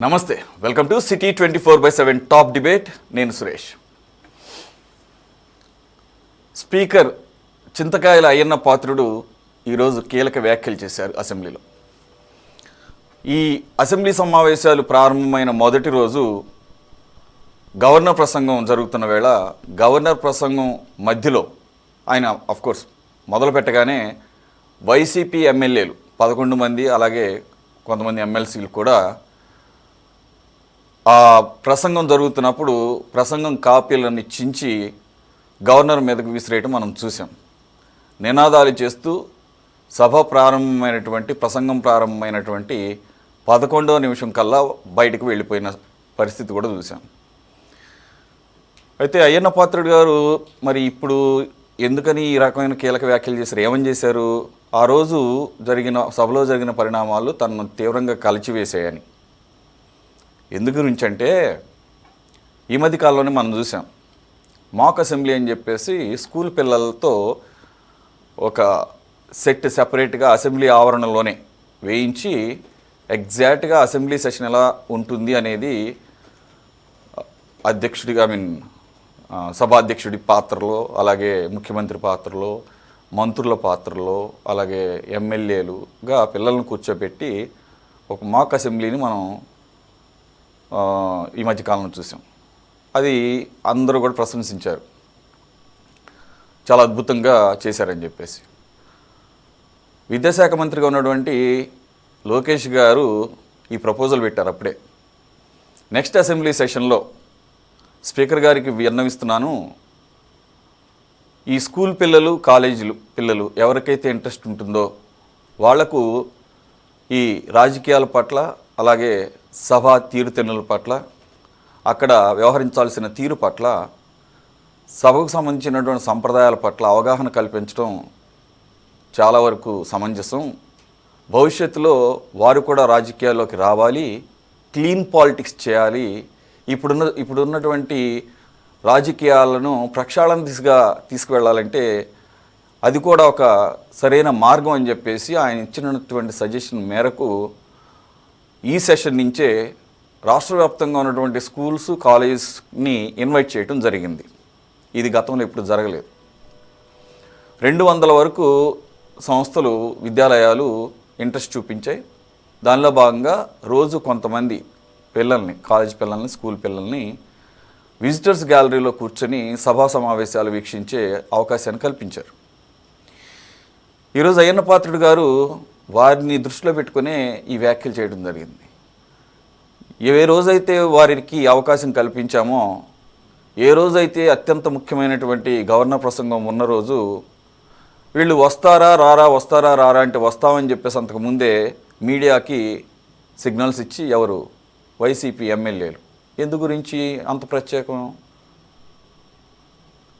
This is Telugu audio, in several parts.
నమస్తే, welcome to city 24/7 top debate. నేను సురేష్. స్పీకర్ చింతకాయల అయ్యన్న పాత్రుడు ఈరోజు కీలక వ్యాఖ్యలు చేశారు అసెంబ్లీలో. ఈ అసెంబ్లీ సమావేశాలు ప్రారంభమైన మొదటి రోజు గవర్నర్ ప్రసంగం జరుగుతున్న వేళ గవర్నర్ ప్రసంగం మధ్యలో ఆయన అఫ్కోర్స్ మొదలు పెట్టగానే వైసీపీ ఎమ్మెల్యేలు 11 మంది అలాగే కొంతమంది ఎమ్మెల్సీలు కూడా ఆ ప్రసంగం జరుగుతున్నప్పుడు ప్రసంగం కాపీలను చించి గవర్నర్ మీదకు విసిరేయటం మనం చూసాం. నినాదాలు చేస్తూ సభ ప్రసంగం ప్రారంభమైనటువంటి 11వ నిమిషం కల్లా బయటకు వెళ్ళిపోయిన పరిస్థితి కూడా చూసాం. అయితే అయ్యన్న పాత్రుడు గారు మరి ఇప్పుడు ఎందుకని ఈ రకమైన కీలక వ్యాఖ్యలు చేశారు, ఏమని చేశారు? ఆ రోజు సభలో జరిగిన పరిణామాలు తనను తీవ్రంగా కలిచివేసాయని. ఎందు గురించి అంటే ఈ మధ్య కాలంలోనే మనం చూసాం, మాక్ అసెంబ్లీ అని చెప్పేసి స్కూల్ పిల్లలతో ఒక సెట్ సెపరేట్గా అసెంబ్లీ ఆవరణలోనే వేయించి ఎగ్జాక్ట్గా అసెంబ్లీ సెషన్ ఎలా ఉంటుంది అనేది సభాధ్యక్షుడి పాత్రలో, అలాగే ముఖ్యమంత్రి పాత్రలో, మంత్రుల పాత్రలో, అలాగే ఎమ్మెల్యేలుగా పిల్లలను కూర్చోబెట్టి ఒక మాక్ అసెంబ్లీని మనం ఈ మధ్యకాలంలో చూసాం. అది అందరూ కూడా ప్రశంసించారు, చాలా అద్భుతంగా చేశారని చెప్పేసి. విద్యాశాఖ మంత్రిగా ఉన్నటువంటి లోకేష్ గారు ఈ ప్రపోజల్ పెట్టారు అప్పుడే. నెక్స్ట్ అసెంబ్లీ సెషన్లో స్పీకర్ గారికి విన్నవిస్తున్నాను, ఈ స్కూల్ పిల్లలు, కాలేజీలు పిల్లలు ఎవరికైతే ఇంట్రెస్ట్ ఉంటుందో వాళ్లకు ఈ రాజకీయాల పట్ల, అలాగే సభా తీరుతెన్నుల పట్ల, అక్కడ వ్యవహరించాల్సిన తీరు పట్ల, సభకు సంబంధించినటువంటి సంప్రదాయాల పట్ల అవగాహన కల్పించడం చాలా వరకు సమంజసం. భవిష్యత్తులో వారు కూడా రాజకీయాల్లోకి రావాలి, క్లీన్ పాలిటిక్స్ చేయాలి. ఇప్పుడున్నటువంటి రాజకీయాలను ప్రక్షాళన దిశగా తీసుకువెళ్ళాలంటే అది కూడా ఒక సరైన మార్గం అని చెప్పేసి ఆయన ఇచ్చినటువంటి సజెషన్ మేరకు ఈ సెషన్ నుంచే రాష్ట్ర వ్యాప్తంగా ఉన్నటువంటి స్కూల్స్, కాలేజెస్ని ఇన్వైట్ చేయడం జరిగింది. ఇది గతంలో ఎప్పుడు జరగలేదు. 200 వరకు సంస్థలు, విద్యాలయాలు ఇంట్రెస్ట్ చూపించాయి. దానిలో భాగంగా రోజు కొంతమంది పిల్లల్ని, కాలేజ్ పిల్లల్ని, స్కూల్ పిల్లల్ని విజిటర్స్ గ్యాలరీలో కూర్చొని సభా సమావేశాలు వీక్షించే అవకాశాన్ని కల్పించారు. ఈరోజు అయ్యన్న పాత్రుడు గారు వారిని దృష్టిలో పెట్టుకునే ఈ వ్యాఖ్యలు చేయడం జరిగింది. ఏ రోజైతే వారికి అవకాశం కల్పించామో, ఏ రోజైతే అత్యంత ముఖ్యమైనటువంటి గవర్నర్ ప్రసంగం ఉన్న రోజు వీళ్ళు వస్తారా రారా అంటే వస్తామని చెప్పేసి అంతకుముందే మీడియాకి సిగ్నల్స్ ఇచ్చి ఎవరు వైసీపీ ఎమ్మెల్యేలు. ఎందు గురించి అంత ప్రత్యేకం?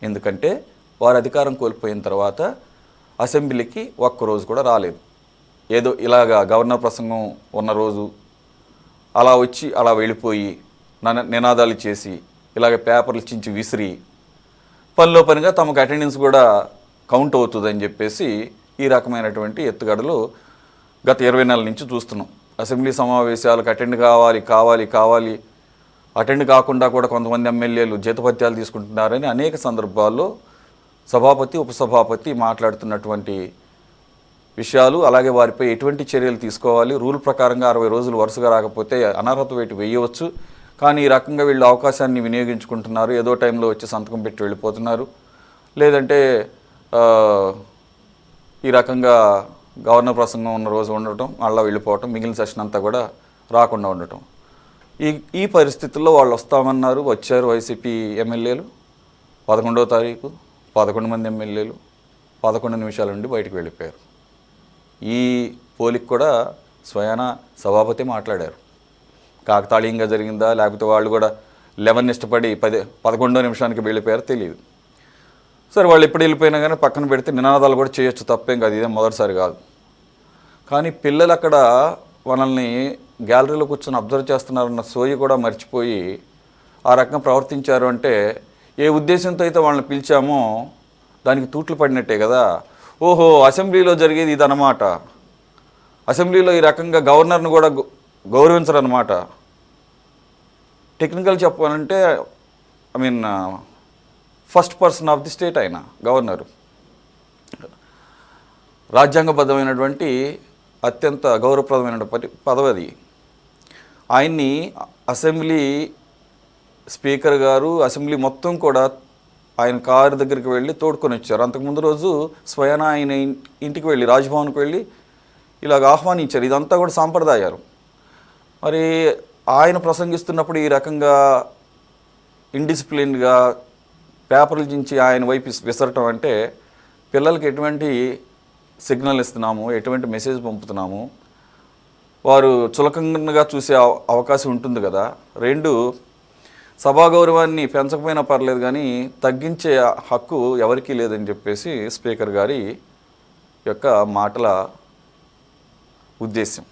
ఎందుకంటే వారు అధికారం కోల్పోయిన తర్వాత అసెంబ్లీకి ఒక్కరోజు కూడా రాలేదు. ఏదో ఇలాగా గవర్నర్ ప్రసంగం ఉన్న రోజు అలా వచ్చి అలా వెళ్ళిపోయి నినాదాలు చేసి ఇలాగ పేపర్లు చించి విసిరి పనిలో పనిగా తమకు అటెండెన్స్ కూడా కౌంట్ అవుతుందని చెప్పేసి ఈ రకమైనటువంటి ఎత్తుగడలు గత 20 నెలల నుంచి చూస్తున్నాం. అసెంబ్లీ సమావేశాలకు అటెండ్ కావాలి అటెండ్ కాకుండా కూడా కొంతమంది ఎమ్మెల్యేలు జీతభత్యాలు తీసుకుంటున్నారని అనేక సందర్భాల్లో సభాపతి, ఉపసభాపతి మాట్లాడుతున్నటువంటి విషయాలు, అలాగే వారిపై ఎటువంటి చర్యలు తీసుకోవాలి, రూల్ ప్రకారంగా 60 రోజులు వరుసగా రాకపోతే అనర్హత వేటు వేయవచ్చు. కానీ ఈ రకంగా వీళ్ళు అవకాశాన్ని వినియోగించుకుంటున్నారు, ఏదో టైంలో వచ్చి సంతకం పెట్టి వెళ్ళిపోతున్నారు, లేదంటే ఈ రకంగా గవర్నర్ ప్రసంగం ఉన్న రోజు ఉండటం, మళ్ళీ వెళ్ళిపోవటం, మిగిలిన సెషన్ అంతా కూడా రాకుండా ఉండటం. ఈ పరిస్థితుల్లో వాళ్ళు వస్తామన్నారు, వచ్చారు వైసీపీ ఎమ్మెల్యేలు. 11వ తారీఖు 11 మంది ఎమ్మెల్యేలు 11 నిమిషాల నుండి బయటకు వెళ్ళిపోయారు. ఈ పోలికి కూడా స్వయాన సభాపతి మాట్లాడారు. కాకతాళీయంగా జరిగిందా, లేకపోతే వాళ్ళు కూడా 11 ఇష్టపడి 11వ నిమిషానికి వెళ్ళిపోయారో తెలియదు. సరే, వాళ్ళు ఎప్పుడు వెళ్ళిపోయినా కానీ పక్కన పెడితే నినాదాలు కూడా చేయొచ్చు, తప్పేం కాదు, ఇదే మొదటిసారి కాదు. కానీ పిల్లలు అక్కడ మనల్ని గ్యాలరీలో కూర్చొని అబ్జర్వ్ చేస్తున్నారన్న సోయి కూడా మర్చిపోయి ఆ రకంగా ప్రవర్తించారు అంటే ఏ ఉద్దేశంతో అయితే వాళ్ళని పిలిచామో దానికి తూట్లు పడినట్టే కదా. ఓహో, అసెంబ్లీలో జరిగేది ఇదన్నమాట, అసెంబ్లీలో ఈ రకంగా గవర్నర్ను కూడా గౌరవించరన్నమాట, టెక్నికల్ చెప్పాలంటే I mean first person of the state ఆయన గవర్నరు. రాజ్యాంగబద్ధమైనటువంటి అత్యంత గౌరవప్రదమైన పదవి అది. ఆయన్ని అసెంబ్లీ స్పీకర్ గారు, అసెంబ్లీ మొత్తం కూడా ఆయన కారు దగ్గరికి వెళ్ళి తోడుకొని వచ్చారు. అంతకుముందు రోజు స్వయాన ఆయన ఇంటికి వెళ్ళి, రాజ్భవన్కి వెళ్ళి ఇలాగ ఆహ్వానించారు. ఇదంతా కూడా సాంప్రదాయాలు. మరి ఆయన ప్రసంగిస్తున్నప్పుడు ఈ రకంగా ఇండిసిప్లిన్గా పేపర్లు చించి ఆయన వైపు విసరటం అంటే పిల్లలకి ఎటువంటి సిగ్నల్ ఇస్తున్నాము, ఎటువంటి మెసేజ్ పంపుతున్నాము, వారు చులకనగా చూసే అవకాశం ఉంటుంది కదా. రెండు, సభా గౌరవాన్ని పెంచకపోయినా పర్లేదు కానీ తగ్గించే హక్కు ఎవరికీ లేదని చెప్పేసి స్పీకర్ గారి యొక్క మాటల ఉద్దేశం.